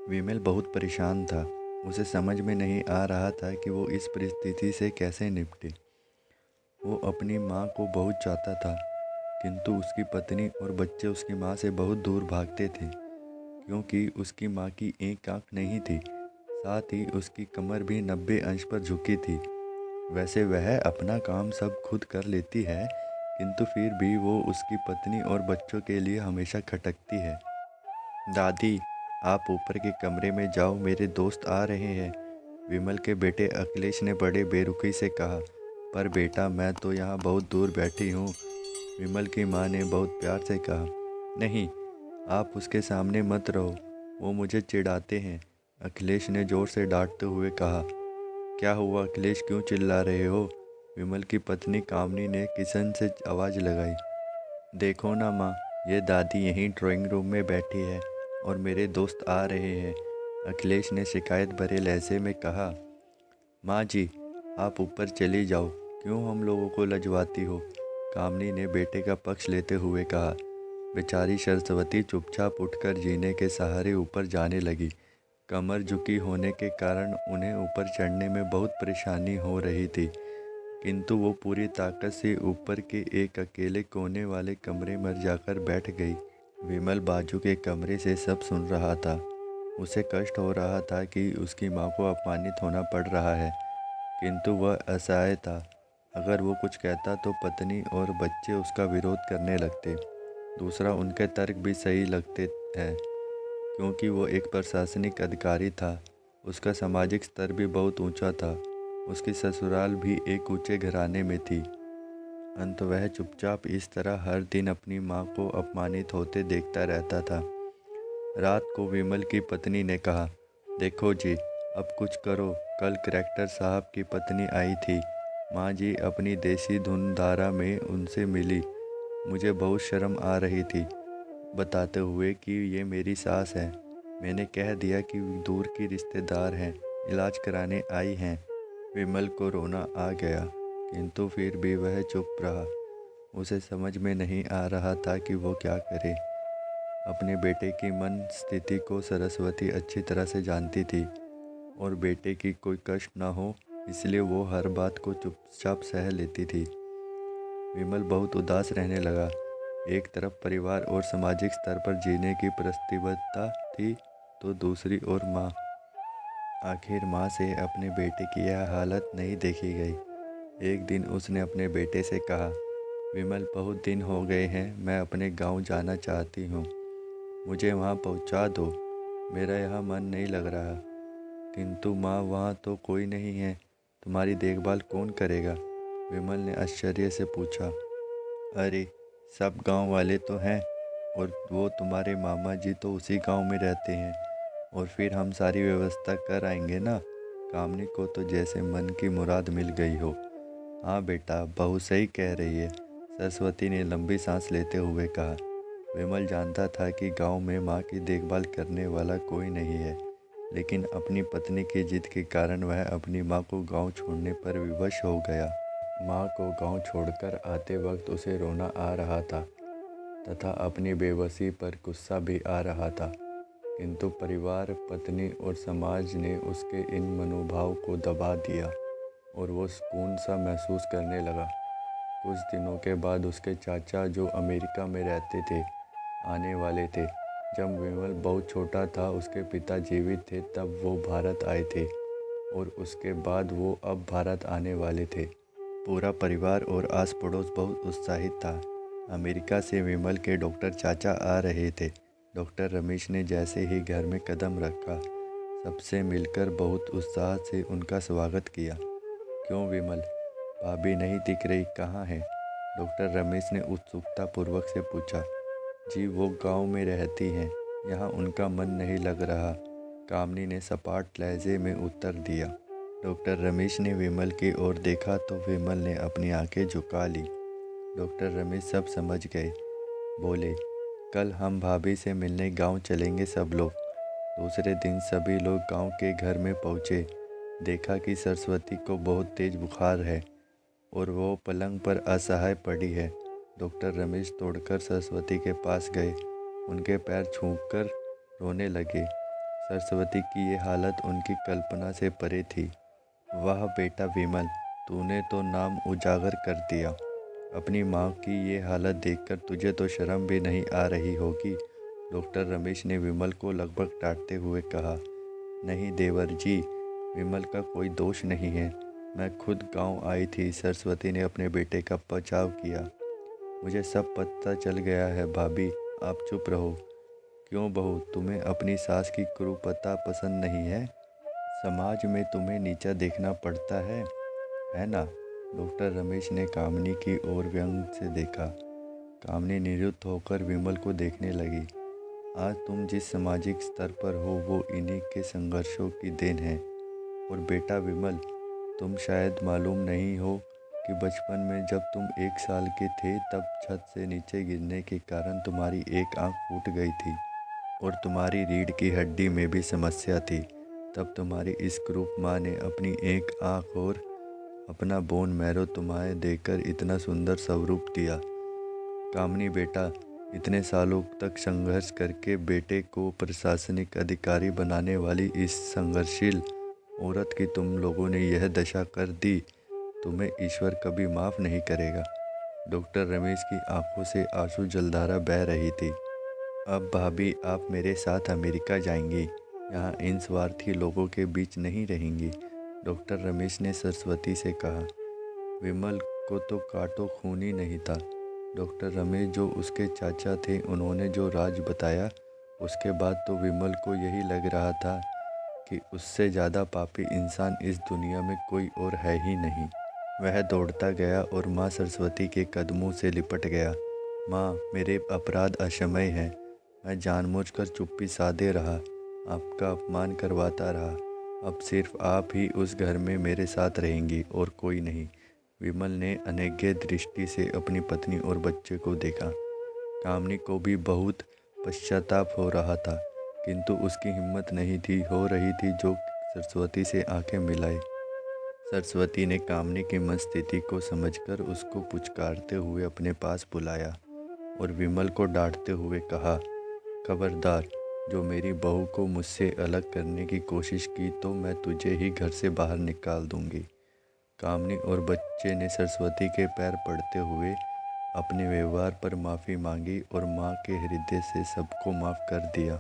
विमल बहुत परेशान था। उसे समझ में नहीं आ रहा था कि वो इस परिस्थिति से कैसे निपटे। वो अपनी माँ को बहुत चाहता था, किंतु उसकी पत्नी और बच्चे उसकी माँ से बहुत दूर भागते थे, क्योंकि उसकी माँ की एक आँख नहीं थी। साथ ही उसकी कमर भी 90 अंश पर झुकी थी। वैसे वह अपना काम सब खुद कर लेती है, किंतु फिर भी वो उसकी पत्नी और बच्चों के लिए हमेशा खटकती है। दादी, आप ऊपर के कमरे में जाओ, मेरे दोस्त आ रहे हैं। विमल के बेटे अखिलेश ने बड़े बेरुखी से कहा। पर बेटा, मैं तो यहाँ बहुत दूर बैठी हूँ। विमल की माँ ने बहुत प्यार से कहा। नहीं, आप उसके सामने मत रहो, वो मुझे चिढ़ाते हैं। अखिलेश ने जोर से डांटते हुए कहा। क्या हुआ अखिलेश, क्यों चिल्ला रहे हो? विमल की पत्नी कामनी ने किचन से आवाज़ लगाई। देखो ना माँ, ये दादी यहीं ड्राइंग रूम में बैठी है और मेरे दोस्त आ रहे हैं। अखिलेश ने शिकायत भरे लहजे में कहा। माँ जी, आप ऊपर चली जाओ, क्यों हम लोगों को लजवाती हो? कामनी ने बेटे का पक्ष लेते हुए कहा। बेचारी सरस्वती चुपचाप उठकर जीने के सहारे ऊपर जाने लगी। कमर झुकी होने के कारण उन्हें ऊपर चढ़ने में बहुत परेशानी हो रही थी, किंतु वो पूरी ताकत से ऊपर के एक अकेले कोने वाले कमरे में जाकर बैठ गई। विमल बाजू के कमरे से सब सुन रहा था। उसे कष्ट हो रहा था कि उसकी माँ को अपमानित होना पड़ रहा है, किंतु वह असहाय था। अगर वो कुछ कहता तो पत्नी और बच्चे उसका विरोध करने लगते। दूसरा, उनके तर्क भी सही लगते हैं, क्योंकि वो एक प्रशासनिक अधिकारी था। उसका सामाजिक स्तर भी बहुत ऊंचा था। उसकी ससुराल भी एक ऊंचे घराने में थी। अंत वह चुपचाप इस तरह हर दिन अपनी माँ को अपमानित होते देखता रहता था। रात को विमल की पत्नी ने कहा, देखो जी, अब कुछ करो। कल कलेक्टर साहब की पत्नी आई थी। माँ जी अपनी देसी धुन धारा में उनसे मिली। मुझे बहुत शर्म आ रही थी, बताते हुए कि ये मेरी सास है। मैंने कह दिया कि दूर की रिश्तेदार हैं, इलाज कराने आई हैं। विमल को रोना आ गया, किंतु फिर भी वह चुप रहा। उसे समझ में नहीं आ रहा था कि वो क्या करे। अपने बेटे की मन स्थिति को सरस्वती अच्छी तरह से जानती थी और बेटे की कोई कष्ट न हो, इसलिए वो हर बात को चुपचाप सह लेती थी। विमल बहुत उदास रहने लगा। एक तरफ परिवार और सामाजिक स्तर पर जीने की प्रतिबद्धता थी, तो दूसरी ओर माँ। आखिर माँ से अपने बेटे की यह हालत नहीं देखी गई। एक दिन उसने अपने बेटे से कहा, विमल, बहुत दिन हो गए हैं, मैं अपने गांव जाना चाहती हूँ। मुझे वहाँ पहुँचा दो। मेरा यहाँ मन नहीं लग रहा। किंतु माँ, वहाँ तो कोई नहीं है, तुम्हारी देखभाल कौन करेगा? विमल ने आश्चर्य से पूछा। अरे, सब गांव वाले तो हैं, और वो तुम्हारे मामा जी तो उसी गांव में रहते हैं, और फिर हम सारी व्यवस्था कर आएंगे ना। कामनी को तो जैसे मन की मुराद मिल गई हो। हाँ बेटा, बहू सही कह रही है, सरस्वती ने लंबी सांस लेते हुए कहा। विमल जानता था कि गांव में माँ की देखभाल करने वाला कोई नहीं है, लेकिन अपनी पत्नी की जिद के कारण वह अपनी माँ को गांव छोड़ने पर विवश हो गया। माँ को गांव छोड़कर आते वक्त उसे रोना आ रहा था तथा अपनी बेबसी पर गुस्सा भी आ रहा था, किंतु परिवार, पत्नी और समाज ने उसके इन मनोभाव को दबा दिया और वो सुकून सा महसूस करने लगा। कुछ दिनों के बाद उसके चाचा, जो अमेरिका में रहते थे, आने वाले थे। जब विमल बहुत छोटा था, उसके पिता जीवित थे तब वो भारत आए थे, और उसके बाद वो अब भारत आने वाले थे। पूरा परिवार और आस पड़ोस बहुत उत्साहित था। अमेरिका से विमल के डॉक्टर चाचा आ रहे थे। डॉक्टर रमेश ने जैसे ही घर में कदम रखा, सबसे मिलकर बहुत उत्साह से उनका स्वागत किया। क्यों विमल, भाभी नहीं दिख रही, कहाँ है? डॉक्टर रमेश ने उत्सुकता पूर्वक से पूछा। जी, वो गांव में रहती हैं, यहाँ उनका मन नहीं लग रहा, कामनी ने सपाट लहजे में उत्तर दिया। डॉक्टर रमेश ने विमल की ओर देखा तो विमल ने अपनी आंखें झुका ली। डॉक्टर रमेश सब समझ गए। बोले, कल हम भाभी से मिलने गांव चलेंगे सब लोग। दूसरे दिन सभी लोग गांव के घर में पहुंचे। देखा कि सरस्वती को बहुत तेज बुखार है और वो पलंग पर असहाय पड़ी है। डॉक्टर रमेश दौड़कर सरस्वती के पास गए, उनके पैर छूकर रोने लगे। सरस्वती की ये हालत उनकी कल्पना से परे थी। वाह बेटा विमल, तूने तो नाम उजागर कर दिया। अपनी माँ की ये हालत देखकर तुझे तो शर्म भी नहीं आ रही होगी। डॉक्टर रमेश ने विमल को लगभग डांटते हुए कहा। नहीं देवर जी, विमल का कोई दोष नहीं है। मैं खुद गांव आई थी। सरस्वती ने अपने बेटे का बचाव किया। मुझे सब पता चल गया है भाभी, आप चुप रहो। क्यों बहू, तुम्हें अपनी सास की क्रूरता पसंद नहीं है? समाज में तुम्हें नीचा देखना पड़ता है ना? डॉक्टर रमेश ने कामिनी की ओर व्यंग से देखा। कामिनी निरुत्त होकर विमल को देखने लगी। आज तुम जिस सामाजिक स्तर पर हो वो इन्हीं के संघर्षों की देन है। और बेटा विमल, तुम शायद मालूम नहीं हो कि बचपन में जब तुम 1 साल के थे तब छत से नीचे गिरने के कारण तुम्हारी एक आंख फूट गई थी और तुम्हारी रीढ़ की हड्डी में भी समस्या थी। तब तुम्हारी इस क्रूप माँ ने अपनी एक आंख और अपना बोन मैरो तुम्हें देकर इतना सुंदर स्वरूप दिया। कामनी बेटा, इतने सालों तक संघर्ष करके बेटे को प्रशासनिक अधिकारी बनाने वाली इस संघर्षशील औरत की तुम लोगों ने यह दशा कर दी, तुम्हें ईश्वर कभी माफ़ नहीं करेगा। डॉक्टर रमेश की आंखों से आंसू जलधारा बह रही थी। अब भाभी, आप मेरे साथ अमेरिका जाएंगी, यहाँ इन स्वार्थी लोगों के बीच नहीं रहेंगी। डॉक्टर रमेश ने सरस्वती से कहा। विमल को तो काटो खून ही नहीं था। डॉक्टर रमेश जो उसके चाचा थे, उन्होंने जो राज बताया उसके बाद तो विमल को यही लग रहा था कि उससे ज़्यादा पापी इंसान इस दुनिया में कोई और है ही नहीं। वह दौड़ता गया और माँ सरस्वती के कदमों से लिपट गया। माँ, मेरे अपराध अक्षमय हैं। मैं जानबूझकर चुप्पी साधे रहा, आपका अपमान करवाता रहा। अब सिर्फ आप ही उस घर में मेरे साथ रहेंगी और कोई नहीं। विमल ने अनैज्ञ दृष्टि से अपनी पत्नी और बच्चे को देखा। कामिनी को भी बहुत पश्चाताप हो रहा था, किंतु उसकी हिम्मत नहीं थी हो रही थी जो सरस्वती से आंखें मिलाए। सरस्वती ने कामिनी की मनस्थिति को समझकर उसको पुचकारते हुए अपने पास बुलाया और विमल को डांटते हुए कहा, खबरदार, जो मेरी बहू को मुझसे अलग करने की कोशिश की तो मैं तुझे ही घर से बाहर निकाल दूंगी। कामिनी और बच्चे ने सरस्वती के पैर पड़ते हुए अपने व्यवहार पर माफ़ी मांगी और माँ के हृदय से सबको माफ़ कर दिया।